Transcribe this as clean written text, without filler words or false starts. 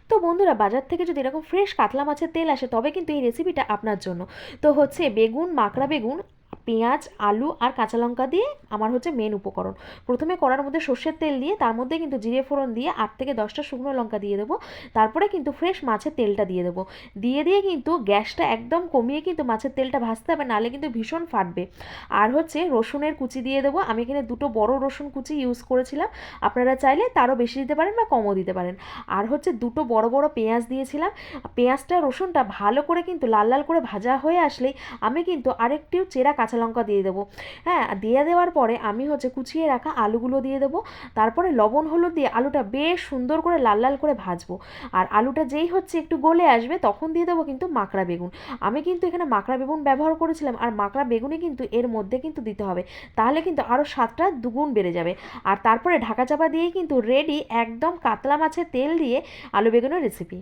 তো বন্ধুরা, বাজার থেকে যদি এরকম ফ্রেশ কাতলা মাছের তেল আসে তবে কিন্তু এই রেসিপিটা আপনার জন্য। তো হচ্ছে বেগুন, মাকড়া বেগুন, পেঁয়াজ, আলু আর কাঁচা লঙ্কা দিয়ে আমার হচ্ছে মেন উপকরণ। প্রথমে কড়ার মধ্যে সর্ষের তেল দিয়ে তার মধ্যে কিন্তু জিরে ফোড়ন দিয়ে 8 থেকে 10টা শুকনো লঙ্কা দিয়ে দেবো। তারপরে কিন্তু ফ্রেশ মাছের তেলটা দিয়ে দেবো। দিয়ে কিন্তু গ্যাসটা একদম কমিয়ে কিন্তু মাছের তেলটা ভাজতে হবে, নাহলে কিন্তু ভীষণ ফাটবে। আর হচ্ছে রসুনের কুচি দিয়ে দেবো। আমি এখানে দুটো বড় রসুন কুচি ইউজ করেছিলাম, আপনারা চাইলে তারও বেশি দিতে পারেন বা কমও দিতে পারেন। আর হচ্ছে দুটো বড় বড় পেঁয়াজ দিয়েছিলাম। পেঁয়াজটা রসুনটা ভালো করে কিন্তু লাল লাল করে ভাজা হয়ে আসলেই আমি কিন্তু আরেকটিও চেরা কাঁচা লঙ্কা দিয়ে দেবো। হ্যাঁ, দিয়ে দেওয়ার পরে আমি হচ্ছে কুচিয়ে রাখা আলুগুলো দিয়ে দেবো। তারপরে লবণ হলুদ দিয়ে আলুটা বেশ সুন্দর করে লাল লাল করে ভাজবো। আর আলুটা যেই হচ্ছে একটু গলে আসবে তখন দিয়ে দেবো কিন্তু মাকড়া বেগুন। আমি কিন্তু এখানে মাকড়া বেগুন ব্যবহার করেছিলাম, আর মাকড়া বেগুনই কিন্তু এর মধ্যে কিন্তু দিতে হবে, তাহলে কিন্তু আরও স্বাদটা দুগুণ বেড়ে যাবে। আর তারপরে ঢাকা চাপা দিয়েই কিন্তু রেডি একদম কাতলা মাছের তেল দিয়ে আলু বেগুনের রেসিপি।